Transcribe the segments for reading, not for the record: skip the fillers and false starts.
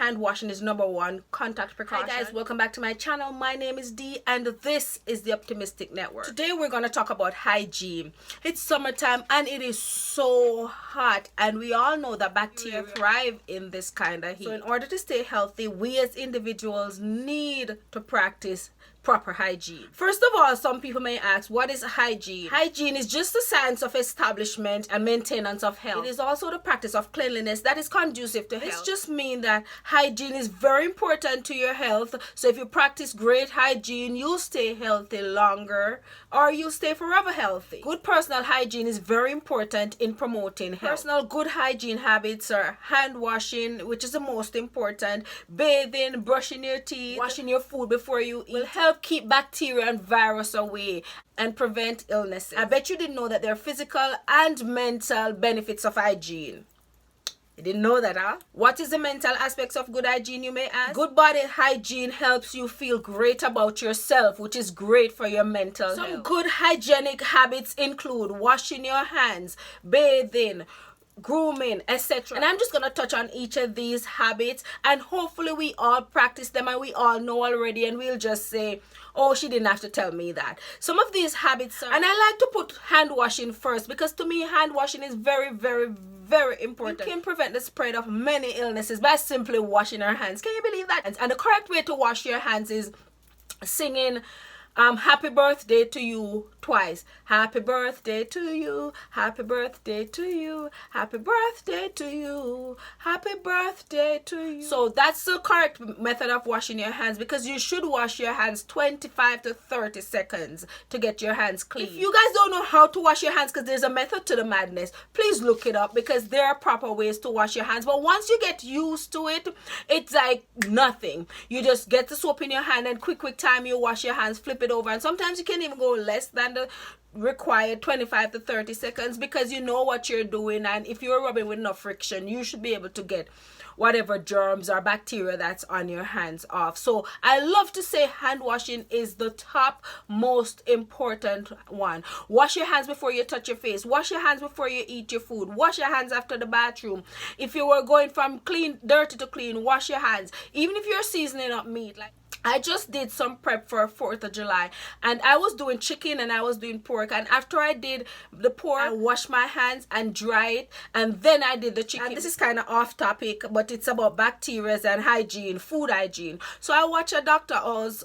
hand washing is number one contact precaution. Hi guys, welcome back to my channel. My name is Dee and this is the Optimistic Network. Today we're going to talk about hygiene. It's summertime and it is so hot, and we all know that bacteria thrive in this kind of heat. So in order to stay healthy, we as individuals need to practice proper hygiene. First of all, some people may ask, what is hygiene? Hygiene is just the science of establishment and maintenance of health. It is also the practice of cleanliness that is conducive to health. This just means that hygiene is very important to your health. So if you practice great hygiene, you'll stay healthy longer, or you'll stay forever healthy. Good personal hygiene is very important in promoting health. Personal good hygiene habits are hand washing, which is the most important, bathing, brushing your teeth, washing your food before you eat, will help keep bacteria and virus away and prevent illnesses. I bet you didn't know that there are physical and mental benefits of hygiene. You didn't know that, huh? What is the mental aspects of good hygiene, you may ask? Good body hygiene helps you feel great about yourself, which is great for your mental health. Some good hygienic habits include washing your hands, bathing, grooming, etc. And I'm just gonna touch on each of these habits, and hopefully we all practice them and we all know already, and we'll just say, oh, she didn't have to tell me that. Some of these habits are, and I like to put hand washing first, because to me hand washing is very, very, very important. You can prevent the spread of many illnesses by simply washing our hands. Can you believe that? And the correct way to wash your hands is singing happy birthday to you twice. Happy birthday to you, happy birthday to you, happy birthday to you, happy birthday to you. So that's the correct method of washing your hands, because you should wash your hands 25 to 30 seconds to get your hands clean. If you guys don't know how to wash your hands, because there's a method to the madness, please look it up, because there are proper ways to wash your hands. But once you get used to it, it's like nothing. You just get the soap in your hand and quick time you wash your hands, flip it over, and sometimes you can even go less than the required 25 to 30 seconds, because you know what you're doing, and if you're rubbing with enough friction, you should be able to get whatever germs or bacteria that's on your hands off. So I love to say hand washing is the top most important one. Wash your hands before you touch your face. Wash your hands before you eat your food. Wash your hands after the bathroom. If you were going from dirty to clean, wash your hands. Even if you're seasoning up meat, like I just did some prep for 4th of July, and I was doing chicken and I was doing pork, and after I did the pork, I washed my hands and dry it, and then I did the chicken. And this is kind of off topic, but it's about bacteria and hygiene, food hygiene. So I watched a Dr. Oz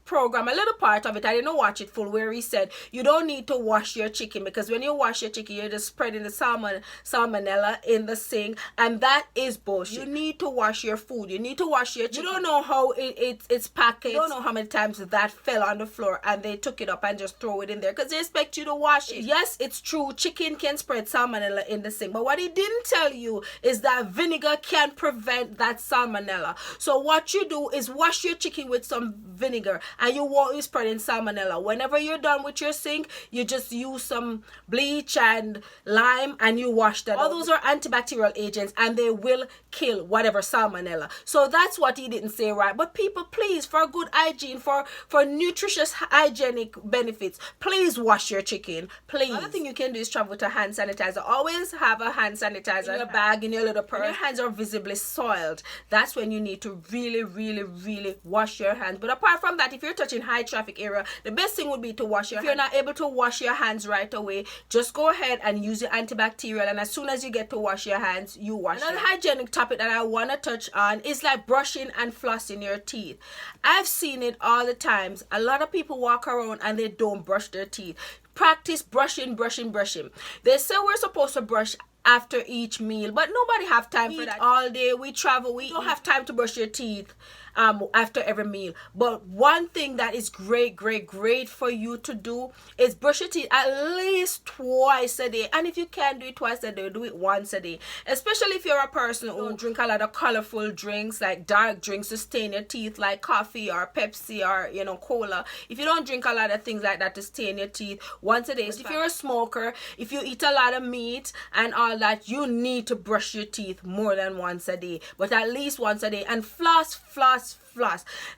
program, a little part of it, I didn't watch it full, where he said you don't need to wash your chicken, because when you wash your chicken, you're just spreading the salmonella in the sink, and that is bullshit. You need to wash your food. You need to wash your chicken. You don't know how it's packaged. You don't know how many times that fell on the floor and they took it up and just throw it in there, because they expect you to wash it. Yes, it's true, chicken can spread salmonella in the sink, but what he didn't tell you is that vinegar can prevent that salmonella. So what you do is wash your chicken with some vinegar, and you won't be spreading salmonella. Whenever you're done with your sink, you just use some bleach and lime and you wash that. All those are antibacterial agents, and they will kill whatever salmonella. So that's what he didn't say, right? But people, please, for good hygiene, for nutritious hygienic benefits, please wash your chicken, please. Another thing you can do is travel with a hand sanitizer. Always have a hand sanitizer in your bag, in your little purse. When your hands are visibly soiled, that's when you need to really, really, really wash your hands. But apart from that, if you're touching high traffic area, the best thing would be to wash your hands. If you're not able to wash your hands right away, just go ahead and use your antibacterial, and as soon as you get to wash your hands, you wash. Another hygienic topic that I want to touch on is like brushing and flossing your teeth. I've seen it all the times. A lot of people walk around and they don't brush their teeth. Practice brushing. They say we're supposed to brush after each meal, but nobody have time for that. All day we travel, we don't have time to brush your teeth after every meal. But one thing that is great for you to do is brush your teeth at least twice a day. And if you can't do it twice a day, do it once a day. Especially if you're a person who drink a lot of colorful drinks, like dark drinks to stain your teeth, like coffee or Pepsi or cola. If you don't drink a lot of things like that to stain your teeth, once a day. If you're a smoker, if you eat a lot of meat and all that, you need to brush your teeth more than once a day, but at least once a day. And floss.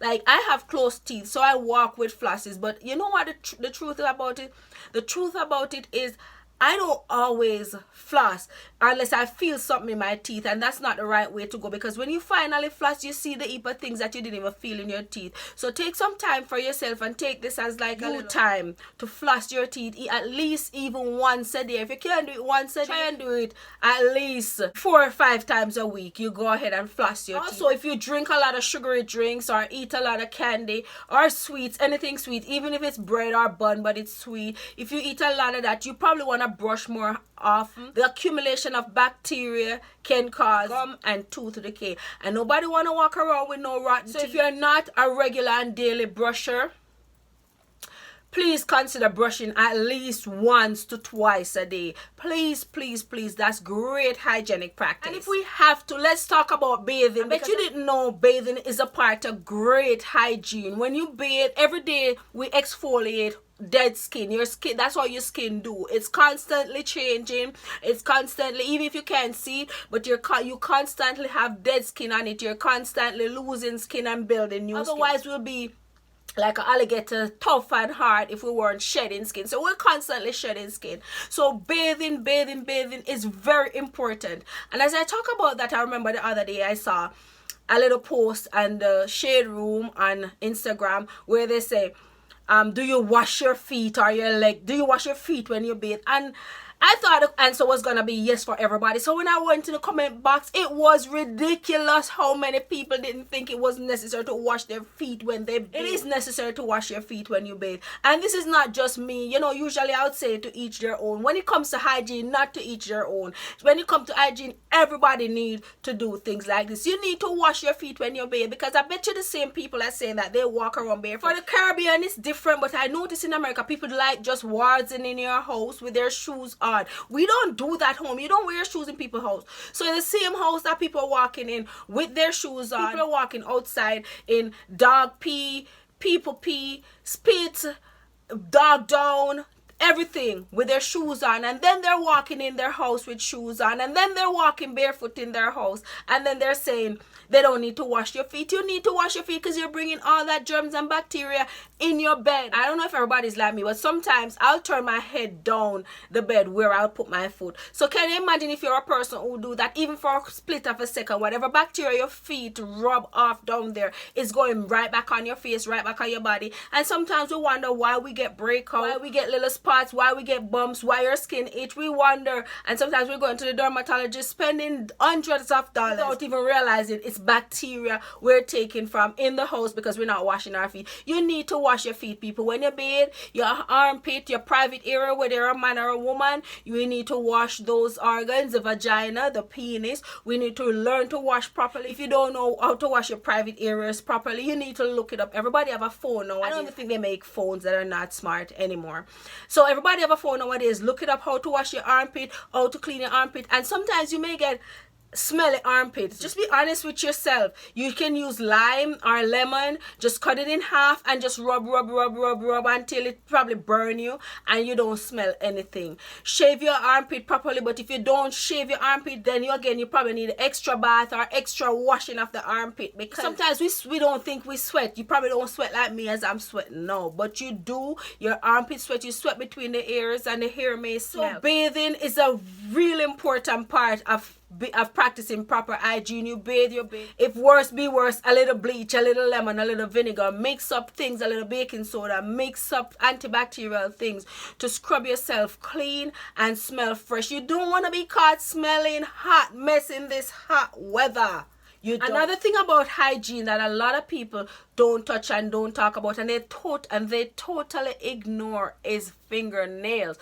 Like, I have closed teeth, so I walk with flosses, but you know what the truth about it? The truth about it is I don't always floss unless I feel something in my teeth, and that's not the right way to go, because when you finally floss, you see the heap of things that you didn't even feel in your teeth. So take some time for yourself and take this as like a little time to floss your teeth, at least even once a day. If you can't do it once a day, try and do it at least 4 or 5 times a week. You go ahead and floss your teeth. Also, if you drink a lot of sugary drinks or eat a lot of candy or sweets, anything sweet, even if it's bread or bun but it's sweet, if you eat a lot of that, you probably want to brush more often. The accumulation of bacteria can cause gum and tooth decay, and nobody want to walk around with no rotten teeth. So if you're not a regular and daily brusher, please consider brushing at least once to twice a day. Please, please, please. That's great hygienic practice. And if we have to, let's talk about bathing. I bet you didn't know bathing is a part of great hygiene. When you bathe every day, we exfoliate dead skin. Your skin, that's what your skin do. It's constantly changing. It's constantly, even if you can't see it, but you constantly have dead skin on it. You're constantly losing skin and building new skin. Otherwise, we'll be like an alligator, tough and hard if we weren't shedding skin. So we're constantly shedding skin. So bathing is very important. And as I talk about that, I remember the other day I saw a little post on the Shade Room on Instagram where they say, do you wash your feet or your leg? Do you wash your feet when you bathe? And I thought the answer was gonna be yes for everybody. So when I went to the comment box, it was ridiculous how many people didn't think it was necessary to wash their feet when they bathe. It is necessary to wash your feet when you bathe. And this is not just me. You know, usually I would say to each their own. When it comes to hygiene, not to each their own. When it comes to hygiene, everybody needs to do things like this. You need to wash your feet when you bathe, because I bet you the same people are saying that they walk around barefoot. For the Caribbean, it's different, but I notice in America, people like just waltzing in your house with their shoes on. We don't do that home. You don't wear shoes in people's house. So in the same house that people are walking in with their shoes on, people are walking outside in dog pee, people pee, spit, dog down, everything with their shoes on, and then they're walking in their house with shoes on, and then they're walking barefoot in their house, and then they're saying they don't need to wash your feet. You need to wash your feet because you're bringing all that germs and bacteria in your bed. I don't know if everybody's like me, but sometimes I'll turn my head down the bed where I'll put my foot. So can you imagine if you're a person who do that even for a split of a second? Whatever bacteria your feet rub off down there is going right back on your face, right back on your body. And sometimes we wonder why we get breakout, why we get little spots, why we get bumps, why your skin itch. We wonder, and sometimes we're going to the dermatologist spending hundreds of dollars without even realizing it's bacteria we're taking from in the house because we're not washing our feet. You need to wash your feet, people. When you bathe, your armpit, your private area, whether you're a man or a woman, you need to wash those organs, the vagina, the penis. We need to learn to wash properly. If you don't know how to wash your private areas properly, you need to look it up. Everybody have a phone nowadays. I don't think they make phones that are not smart anymore. So everybody have a phone nowadays. Look it up, how to wash your armpit, how to clean your armpit. And sometimes you may get smelly armpits. Just be honest with yourself. You can use lime or lemon, just cut it in half and just rub until it probably burn you and you don't smell anything. Shave your armpit properly, but if you don't shave your armpit, then you probably need an extra bath or extra washing of the armpit, because sometimes we don't think we sweat. You probably don't sweat like me as I'm sweating now, but you do. Your armpit sweat, you sweat between the ears and the hair may smell. So bathing is a really important part of practicing proper hygiene. You bathe, if worse be worse, a little bleach, a little lemon, a little vinegar, mix up things, a little baking soda, mix up antibacterial things to scrub yourself clean and smell fresh. You don't want to be caught smelling hot mess in this hot weather. Another thing about hygiene that a lot of people don't touch and don't talk about, and they totally ignore, is fingernails.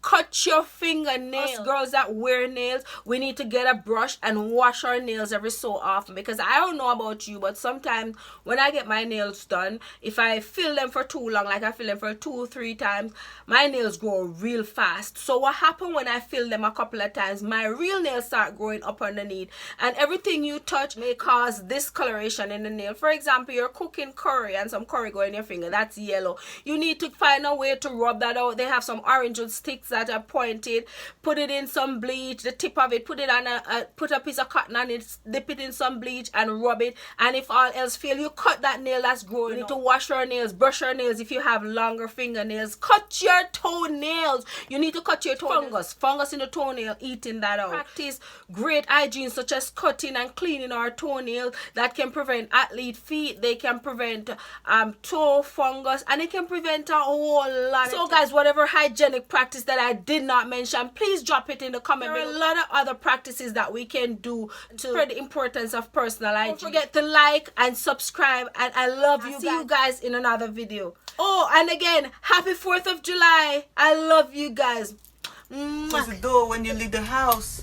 Cut your fingernails. Us girls that wear nails, we need to get a brush and wash our nails every so often, because I don't know about you, but sometimes when I get my nails done, if I fill them for too long, like I fill them for 2-3 times, my nails grow real fast. So what happened when I fill them a couple of times, my real nails start growing up underneath, and everything you touch may cause discoloration in the nail. For example, you're cooking curry and some curry go in your finger, that's yellow. You need to find a way to rub that out. They have some orange wood sticks that are pointed, put it in some bleach, the tip of it, put it on put a piece of cotton on it, dip it in some bleach and rub it. And if all else fail, you cut that nail that's growing. You need to wash your nails, brush your nails if you have longer fingernails, cut your toenails. You need to cut your toenails. Fungus in the toenail, eating that out. Practice great hygiene such as cutting and cleaning our toenails. That can prevent athlete feet, they can prevent toe fungus, and it can prevent a whole lot. So guys, whatever hygienic practice that I did not mention, please drop it in the comment below. There are a lot of other practices that we can do to spread the importance of personal hygiene. Don't forget to like and subscribe, and I love you guys. See you guys in another video. Oh, and again, happy 4th of July. I love you guys. Close the door when you leave the house.